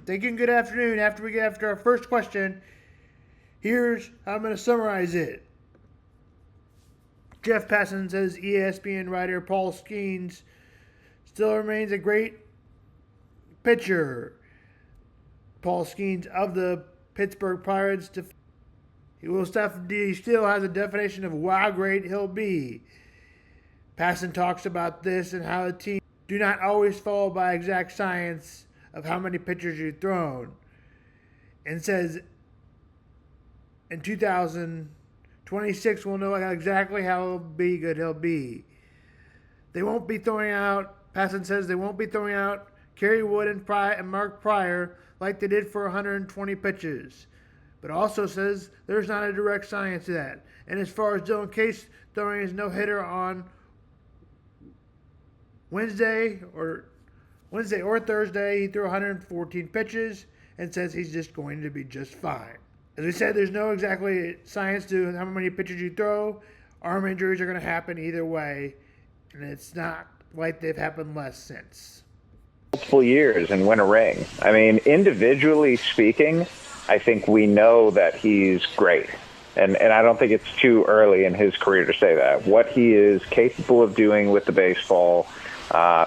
Thank you and good afternoon. After we get after our first question, here's how I'm going to summarize it. Jeff Passan says ESPN writer PaulP Skenes still remains a great pitcher. PaulP Skenes of the Pittsburgh Pirates, he still has a definition of wow great he'll be. Passan talks about this and how the team do not always follow by exact science of how many pitchers you've thrown, and says in 2026 we'll know exactly how good he'll be. They won't be throwing out, Passan says they won't be throwing out Kerry Wood and Mark Pryor like they did for 120 pitches, but also says there's not a direct science to that. And as far as Dylan Case throwing his no-hitter on Wednesday or Thursday, he threw 114 pitches and says he's just going to be just fine. As we said, there's no exactly science to how many pitches you throw. Arm injuries are going to happen either way, and it's not like they've happened less since. Multiple years and win a ring. I mean, individually speaking, I think we know that he's great. And I don't think it's too early in his career to say that. What he is capable of doing with the baseball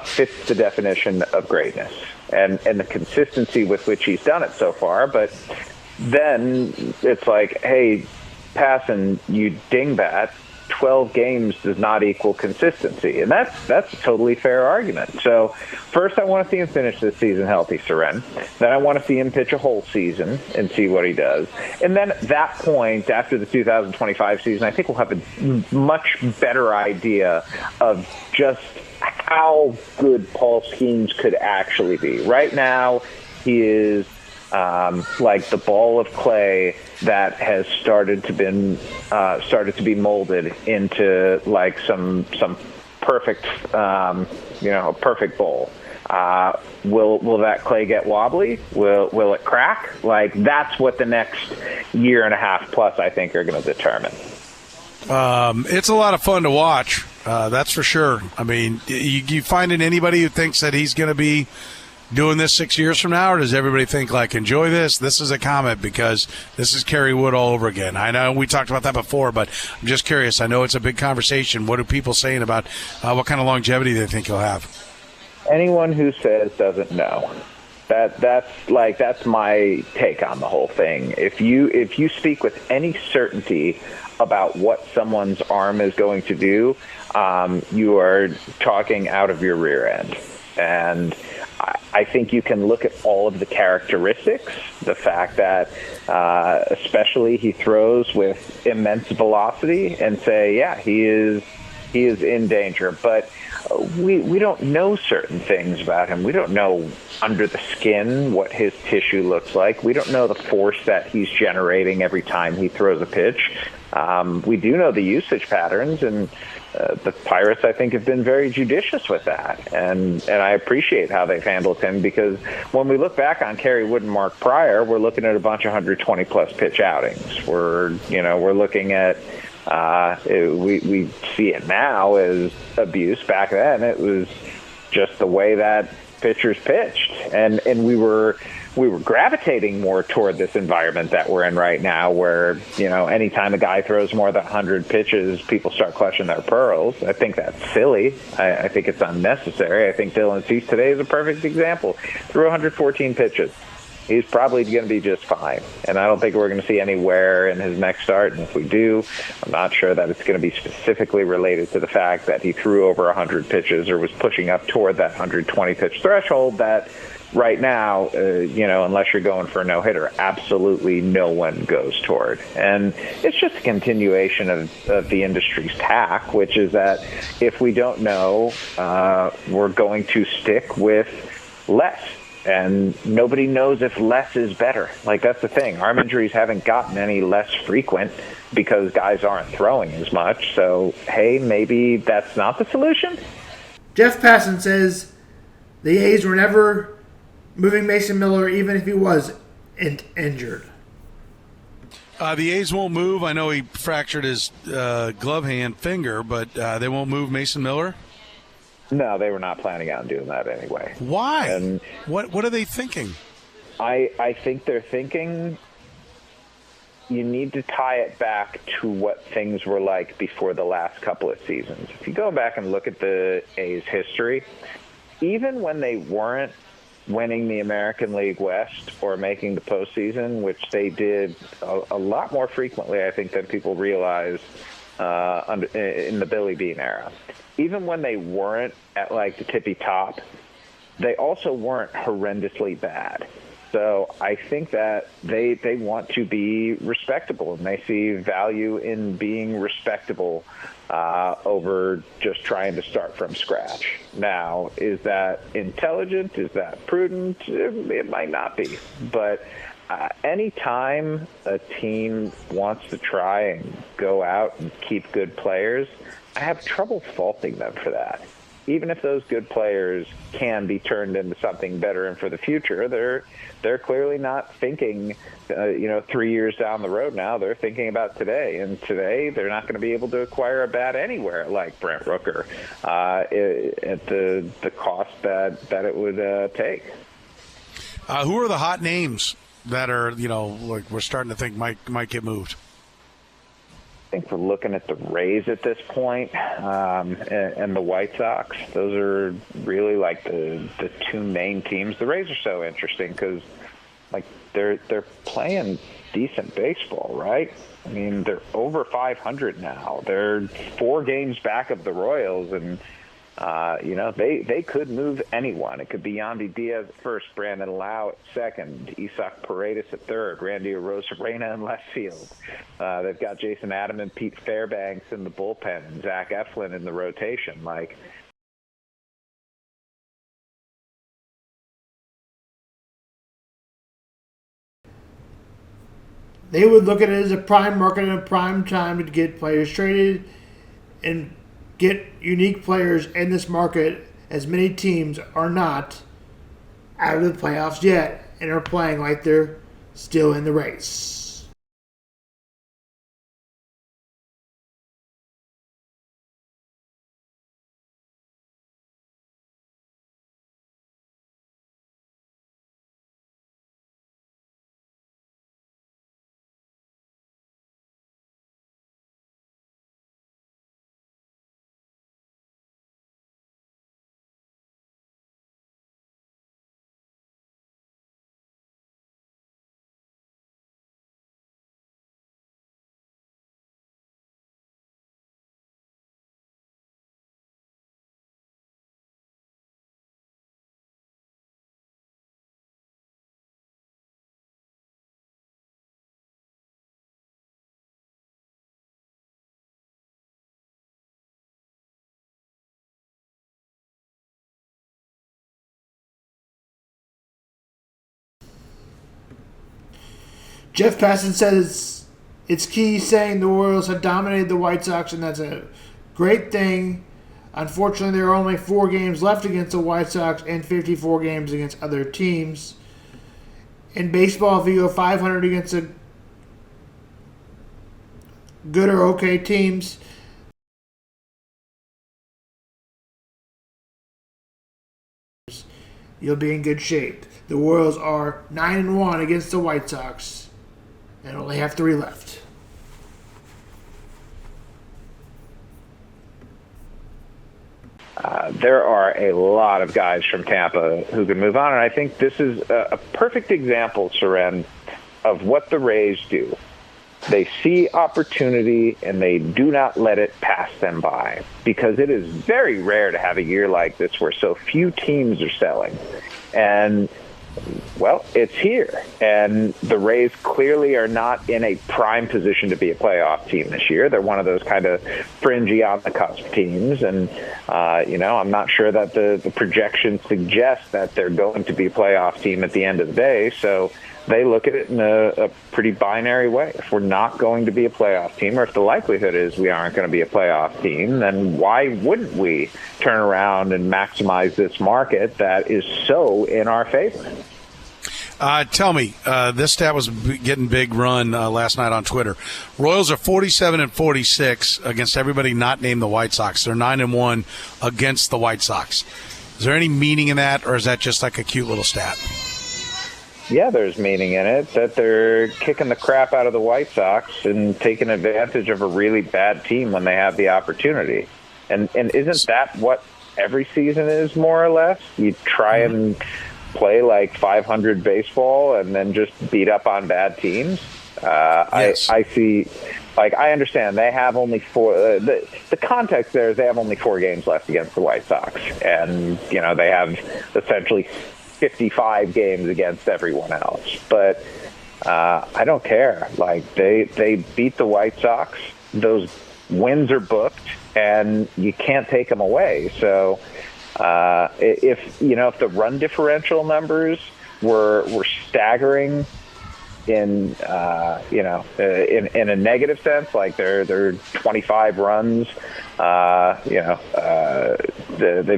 fits the definition of greatness and the consistency with which he's done it so far. But then it's like, hey, Passan, you dingbat, 12 games does not equal consistency. And that's a totally fair argument. So first I want to see him finish this season healthy, Seren. Then I want to see him pitch a whole season and see what he does. And then at that point, after the 2025 season, I think we'll have a much better idea of just how good PaulP Skenes could actually be. Right now, he is like the ball of clay that has started to be molded into like some perfect a perfect bowl. Will that clay get wobbly? Will it crack? Like, that's what the next year and a half plus I think are going to determine. It's a lot of fun to watch. That's for sure. I mean, you finding anybody who thinks that he's going to be doing this 6 years from now, or does everybody think, like, enjoy this? This is a comment because this is Kerry Wood all over again. I know we talked about that before, but I'm just curious. I know it's a big conversation. What are people saying about what kind of longevity they think he'll have? Anyone who says doesn't know. That's my take on the whole thing. If you speak with any certainty about what someone's arm is going to do, you are talking out of your rear end. And I think you can look at all of the characteristics, the fact that especially he throws with immense velocity, and say, yeah, he is in danger. But we don't know certain things about him. We don't know under the skin what his tissue looks like. We don't know the force that he's generating every time he throws a pitch. We do know the usage patterns, and the Pirates, I think, have been very judicious with that. And I appreciate how they've handled him, because when we look back on Kerry Wood and Mark Pryor, we're looking at a bunch of 120-plus pitch outings. We're looking at we see it now as abuse. Back then, it was just the way that pitchers pitched, and we were gravitating more toward this environment that we're in right now, where anytime a guy throws more than 100 pitches, people start clutching their pearls. I think that's silly. I think it's unnecessary. I think Dylan Cease today is a perfect example. Threw 114 pitches. He's probably going to be just fine. And I don't think we're going to see any wear in his next start. And if we do, I'm not sure that it's going to be specifically related to the fact that he threw over 100 pitches or was pushing up toward that 120-pitch threshold that right now, unless you're going for a no-hitter, absolutely no one goes toward. And it's just a continuation of the industry's tack, which is that if we don't know, we're going to stick with less. And nobody knows if less is better. Like, that's the thing. Arm injuries haven't gotten any less frequent because guys aren't throwing as much. So, hey, maybe that's not the solution. Jeff Passan says the A's were never moving Mason Miller, even if he was injured. The A's won't move. I know he fractured his glove hand finger, but they won't move Mason Miller? No, they were not planning on doing that anyway. Why? And what are they thinking? I think they're thinking you need to tie it back to what things were like before the last couple of seasons. If you go back and look at the A's history, even when they weren't winning the American League West or making the postseason, which they did a lot more frequently, I think, than people realize in the Billy Beane era. Even when they weren't at like the tippy top, they also weren't horrendously bad. So I think that they want to be respectable, and they see value in being respectable over just trying to start from scratch. Now, is that intelligent? Is that prudent? It might not be. But anytime a team wants to try and go out and keep good players, I have trouble faulting them for that. Even if those good players can be turned into something better and for the future, they're clearly not thinking, 3 years down the road now. They're thinking about today, and today they're not going to be able to acquire a bat anywhere like Brent Rooker at the cost that it would take. Who are the hot names that are, like we're starting to think might get moved? I think we're looking at the Rays at this point, and the White Sox. Those are really like the two main teams. The Rays are so interesting because, like, they're playing decent baseball, right? I mean, they're over 500 now. They're 4 games back of the Royals, and they could move anyone. It could be Yandy Diaz at first, Brandon Lau at second, Isaac Paredes at third, Randy Arozarena in left field. They've got Jason Adam and Pete Fairbanks in the bullpen, and Zach Eflin in the rotation. Like, They would look at it as a prime market and a prime time to get players traded and get unique players in this market, as many teams are not out of the playoffs yet and are playing like they're still in the race. Jeff Passan says it's key, saying the Royals have dominated the White Sox, and that's a great thing. Unfortunately, there are only 4 games left against the White Sox and 54 games against other teams. In baseball, if you go 500 against a good or okay teams, you'll be in good shape. The Royals are 9-1 against the White Sox and only have 3 left. There are a lot of guys from Tampa who can move on, and I think this is a perfect example, Soren, of what the Rays do. They see opportunity, and they do not let it pass them by, because it is very rare to have a year like this where so few teams are selling. And, well, it's here. And the Rays clearly are not in a prime position to be a playoff team this year. They're one of those kind of fringy on-the-cusp teams. And, I'm not sure that the projections suggest that they're going to be a playoff team at the end of the day. So they look at it in a pretty binary way. If we're not going to be a playoff team, or if the likelihood is we aren't going to be a playoff team, then why wouldn't we turn around and maximize this market that is so in our favor? Tell me, this stat was getting big run last night on Twitter. Royals are 47-46 against everybody not named the White Sox. They're 9-1 against the White Sox. Is there any meaning in that, or is that just like a cute little stat? yeah, there's meaning in it, that they're kicking the crap out of the White Sox and taking advantage of a really bad team when they have the opportunity. And isn't that what every season is, more or less? You try and play like 500 baseball and then just beat up on bad teams. Yes. I see. Like, I understand they have only four. The context there is they have only 4 games left against the White Sox, and they have essentially 55 games against everyone else. But I don't care. Like, they beat the White Sox. Those wins are booked, and you can't take them away. So if the run differential numbers were staggering in a negative sense, like they're 25 runs, they've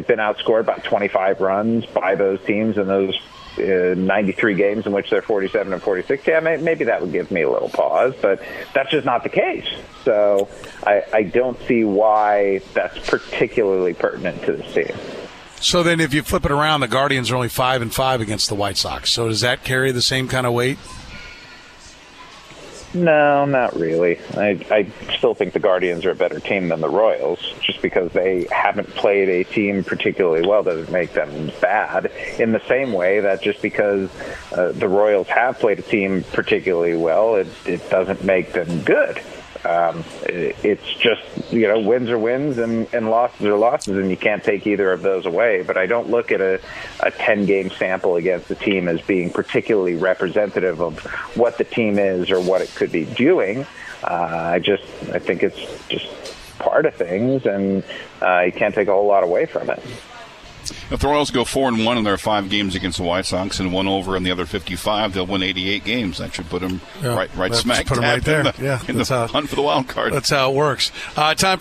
been outscored by 25 runs by those teams in those 93 games in which they're 47 and 46. Yeah, maybe that would give me a little pause, but that's just not the case. So I don't see why that's particularly pertinent to this team. So then if you flip it around, the Guardians are only 5-5 against the White Sox. So does that carry the same kind of weight? No, not really. I still think the Guardians are a better team than the Royals. Just because they haven't played a team particularly well doesn't make them bad. In the same way that just because the Royals have played a team particularly well, it doesn't make them good. It's just, wins are wins and losses are losses, and you can't take either of those away. But I don't look at a 10-game sample against a team as being particularly representative of what the team is or what it could be doing. I think it's just part of things, and you can't take a whole lot away from it. If the Royals go 4-1 in their 5 games against the White Sox and 1 over in the other 55, they'll win 88 games. That should put them right smack put them right there. in the hunt for the wild card. That's how it works. Time for